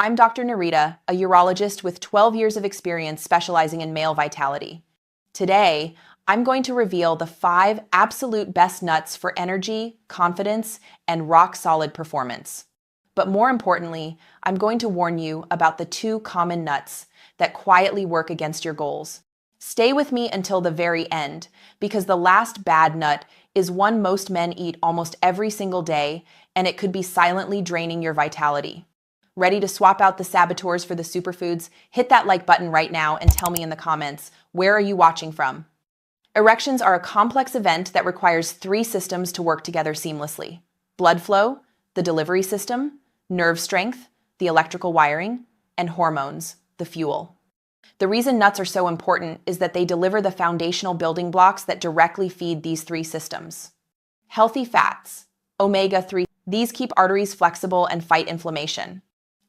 I'm Dr. Nerita, a urologist with 12 years of experience specializing in male vitality. Today, I'm going to reveal the 5 absolute best nuts for energy, confidence, and rock-solid performance. But more importantly, I'm going to warn you about the 2 common nuts that quietly work against your goals. Stay with me until the very end, because the last bad nut is one most men eat almost every single day, and it could be silently draining your vitality. Ready to swap out the saboteurs for the superfoods? Hit that like button right now and tell me in the comments, where are you watching from? Erections are a complex event that requires 3 systems to work together seamlessly: blood flow, the delivery system, nerve strength, the electrical wiring, and hormones, the fuel. The reason nuts are so important is that they deliver the foundational building blocks that directly feed these 3 systems. Healthy fats, omega-3, these keep arteries flexible and fight inflammation.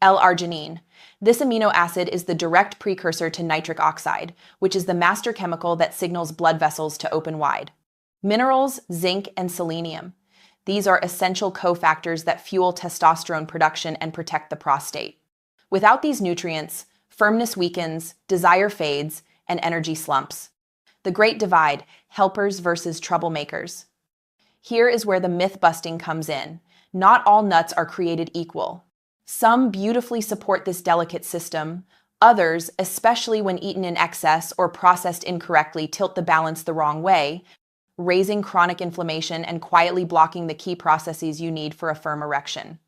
L-arginine. This amino acid is the direct precursor to nitric oxide, which is the master chemical that signals blood vessels to open wide. Minerals, zinc, and selenium. These are essential cofactors that fuel testosterone production and protect the prostate. Without these nutrients, firmness weakens, desire fades, and energy slumps. The great divide: helpers versus troublemakers. Here is where the myth busting comes in. Not all nuts are created equal. Some beautifully support this delicate system. Others, especially when eaten in excess or processed incorrectly, tilt the balance the wrong way, raising chronic inflammation and quietly blocking the key processes you need for a firm erection.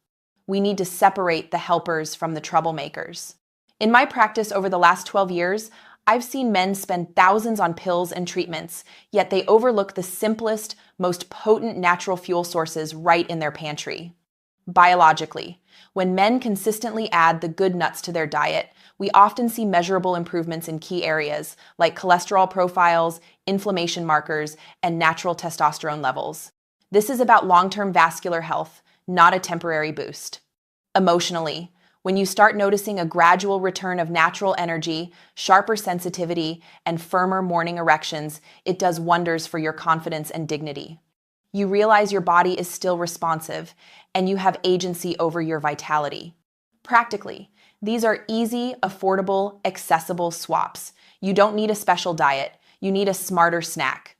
We need to separate the helpers from the troublemakers. In my practice over the last 12 years, I've seen men spend thousands on pills and treatments, yet they overlook the simplest, most potent natural fuel sources right in their pantry. Biologically, when men consistently add the good nuts to their diet, we often see measurable improvements in key areas like cholesterol profiles, inflammation markers, and natural testosterone levels. This is about long-term vascular health, not a temporary boost. Emotionally, when you start noticing a gradual return of natural energy, sharper sensitivity, and firmer morning erections, it does wonders for your confidence and dignity. You realize your body is still responsive, and you have agency over your vitality. Practically, these are easy, affordable, accessible swaps. You don't need a special diet. You need a smarter snack.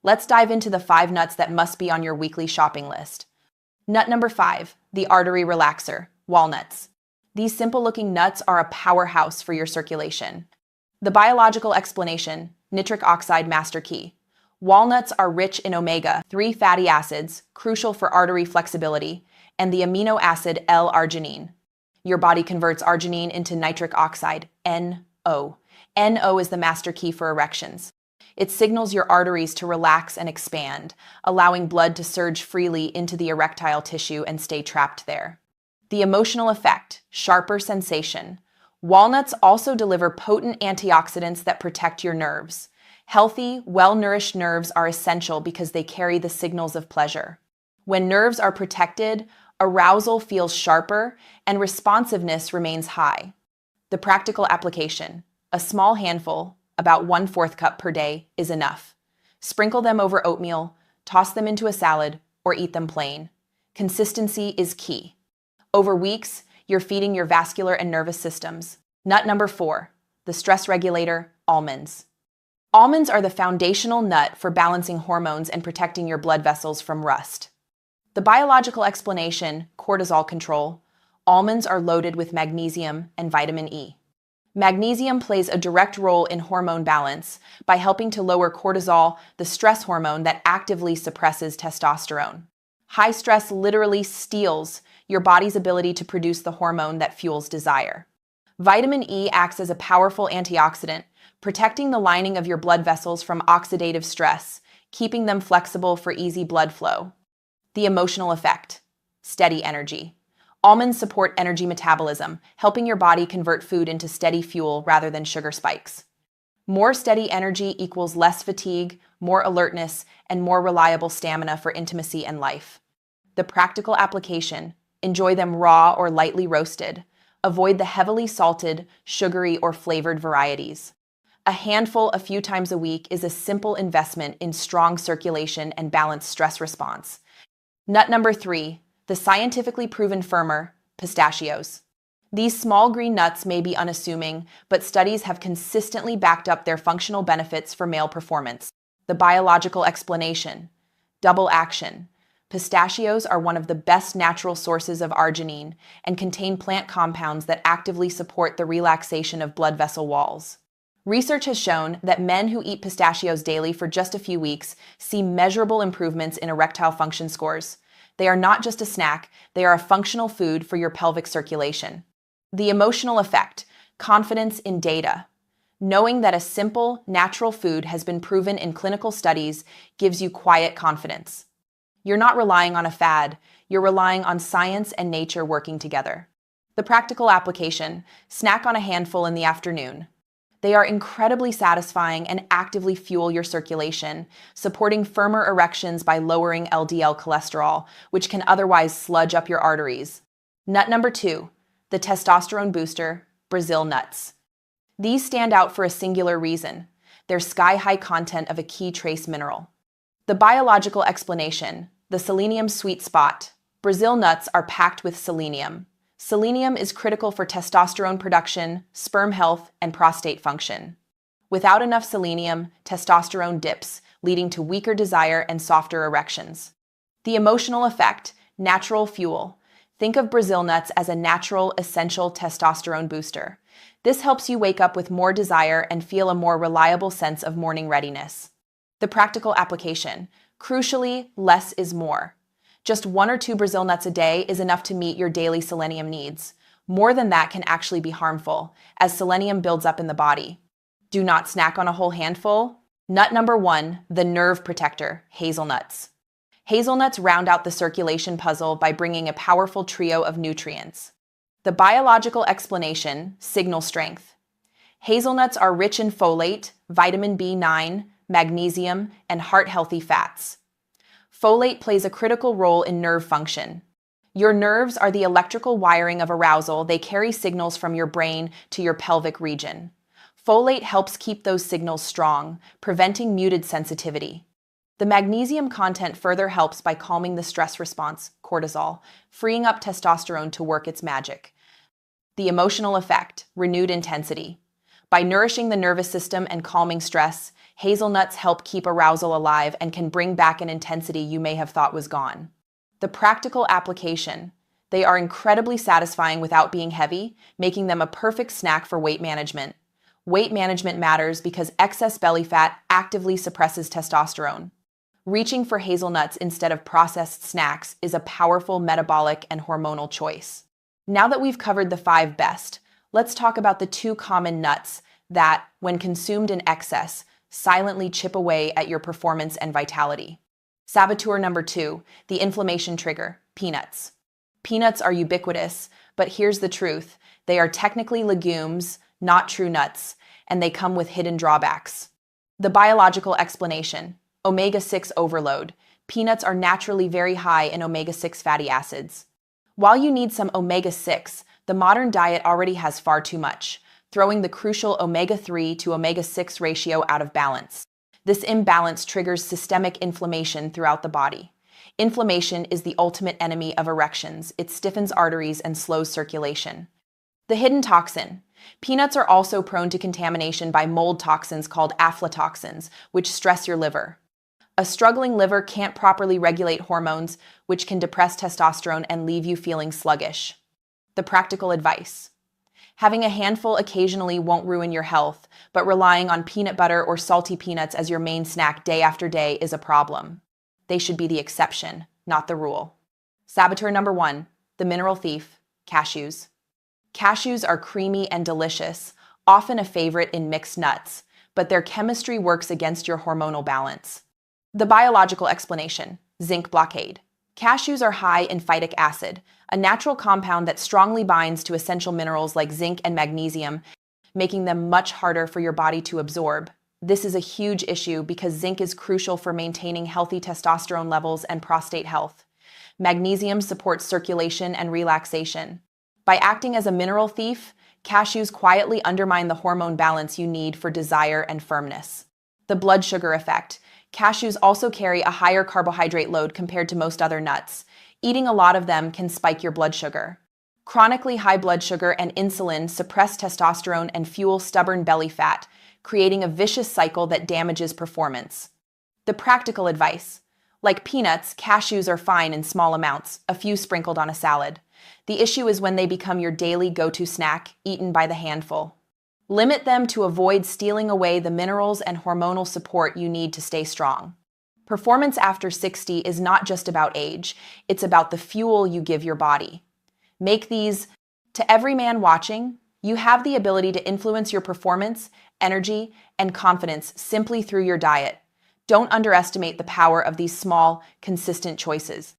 Let's dive into the 5 nuts that must be on your weekly shopping list. Nut number 5, the artery relaxer, walnuts. These simple-looking nuts are a powerhouse for your circulation. The biological explanation: nitric oxide master key. Walnuts are rich in omega-3 fatty acids, crucial for artery flexibility, and the amino acid L-arginine. Your body converts arginine into nitric oxide, NO. NO is the master key for erections. It signals your arteries to relax and expand, allowing blood to surge freely into the erectile tissue and stay trapped there. The emotional effect: sharper sensation. Walnuts also deliver potent antioxidants that protect your nerves. Healthy, well-nourished nerves are essential because they carry the signals of pleasure. When nerves are protected, arousal feels sharper and responsiveness remains high. The practical application: a small handful, about 1/4 cup per day, is enough. Sprinkle them over oatmeal, toss them into a salad, or eat them plain. Consistency is key. Over weeks, you're feeding your vascular and nervous systems. Nut number 4, the stress regulator, almonds. Almonds are the foundational nut for balancing hormones and protecting your blood vessels from rust. The biological explanation: cortisol control. Almonds are loaded with magnesium and vitamin E. Magnesium plays a direct role in hormone balance by helping to lower cortisol, the stress hormone that actively suppresses testosterone. High stress literally steals your body's ability to produce the hormone that fuels desire. Vitamin E acts as a powerful antioxidant, protecting the lining of your blood vessels from oxidative stress, keeping them flexible for easy blood flow. The emotional effect: steady energy. Almonds support energy metabolism, helping your body convert food into steady fuel rather than sugar spikes. More steady energy equals less fatigue, more alertness, and more reliable stamina for intimacy and life. The practical application: enjoy them raw or lightly roasted. Avoid the heavily salted, sugary, or flavored varieties. A handful a few times a week is a simple investment in strong circulation and balanced stress response. Nut number 3, the scientifically proven firmer, pistachios. These small green nuts may be unassuming, but studies have consistently backed up their functional benefits for male performance. The biological explanation: double action. Pistachios are one of the best natural sources of arginine and contain plant compounds that actively support the relaxation of blood vessel walls. Research has shown that men who eat pistachios daily for just a few weeks see measurable improvements in erectile function scores. They are not just a snack, they are a functional food for your pelvic circulation. The emotional effect: confidence in data. Knowing that a simple, natural food has been proven in clinical studies gives you quiet confidence. You're not relying on a fad, you're relying on science and nature working together. The practical application: snack on a handful in the afternoon. They are incredibly satisfying and actively fuel your circulation, supporting firmer erections by lowering LDL cholesterol, which can otherwise sludge up your arteries. Nut number 2, the testosterone booster, Brazil nuts. These stand out for a singular reason: their sky-high content of a key trace mineral. The biological explanation: the selenium sweet spot. Brazil nuts are packed with selenium. Selenium is critical for testosterone production, sperm health, and prostate function. Without enough selenium, testosterone dips, leading to weaker desire and softer erections. The emotional effect: natural fuel. Think of Brazil nuts as a natural, essential testosterone booster. This helps you wake up with more desire and feel a more reliable sense of morning readiness. The practical application: crucially, less is more. Just 1 or 2 Brazil nuts a day is enough to meet your daily selenium needs. More than that can actually be harmful, as selenium builds up in the body. Do not snack on a whole handful. Nut number 1, the nerve protector, hazelnuts. Hazelnuts round out the circulation puzzle by bringing a powerful trio of nutrients. The biological explanation: signal strength. Hazelnuts are rich in folate, vitamin B9, magnesium, and heart-healthy fats. Folate plays a critical role in nerve function. Your nerves are the electrical wiring of arousal. They carry signals from your brain to your pelvic region. Folate helps keep those signals strong, preventing muted sensitivity. The magnesium content further helps by calming the stress response, cortisol, freeing up testosterone to work its magic. The emotional effect: renewed intensity. By nourishing the nervous system and calming stress, hazelnuts help keep arousal alive and can bring back an intensity you may have thought was gone. The practical application: they are incredibly satisfying without being heavy, making them a perfect snack for weight management. Weight management matters because excess belly fat actively suppresses testosterone. Reaching for hazelnuts instead of processed snacks is a powerful metabolic and hormonal choice. Now that we've covered the 5 best, let's talk about the 2 common nuts that, when consumed in excess, silently chip away at your performance and vitality. Saboteur number 2, the inflammation trigger, peanuts. Peanuts are ubiquitous, but here's the truth: they are technically legumes, not true nuts, and they come with hidden drawbacks. The biological explanation: omega-6 overload. Peanuts are naturally very high in omega-6 fatty acids. While you need some omega-6, the modern diet already has far too much, throwing the crucial omega-3 to omega-6 ratio out of balance. This imbalance triggers systemic inflammation throughout the body. Inflammation is the ultimate enemy of erections. It stiffens arteries and slows circulation. The hidden toxin: peanuts are also prone to contamination by mold toxins called aflatoxins, which stress your liver. A struggling liver can't properly regulate hormones, which can depress testosterone and leave you feeling sluggish. The practical advice: having a handful occasionally won't ruin your health, but relying on peanut butter or salty peanuts as your main snack day after day is a problem. They should be the exception, not the rule. Saboteur number 1, the mineral thief, cashews. Cashews are creamy and delicious, often a favorite in mixed nuts, but their chemistry works against your hormonal balance. The biological explanation: zinc blockade. Cashews are high in phytic acid, a natural compound that strongly binds to essential minerals like zinc and magnesium, making them much harder for your body to absorb. This is a huge issue because zinc is crucial for maintaining healthy testosterone levels and prostate health. Magnesium supports circulation and relaxation. By acting as a mineral thief, cashews quietly undermine the hormone balance you need for desire and firmness. The blood sugar effect: cashews also carry a higher carbohydrate load compared to most other nuts. Eating a lot of them can spike your blood sugar. Chronically high blood sugar and insulin suppress testosterone and fuel stubborn belly fat, creating a vicious cycle that damages performance. The practical advice: like peanuts, cashews are fine in small amounts, a few sprinkled on a salad. The issue is when they become your daily go-to snack, eaten by the handful. Limit them to avoid stealing away the minerals and hormonal support you need to stay strong. Performance after 60 is not just about age, it's about the fuel you give your body. Make these, to every man watching, you have the ability to influence your performance, energy, and confidence simply through your diet. Don't underestimate the power of these small, consistent choices.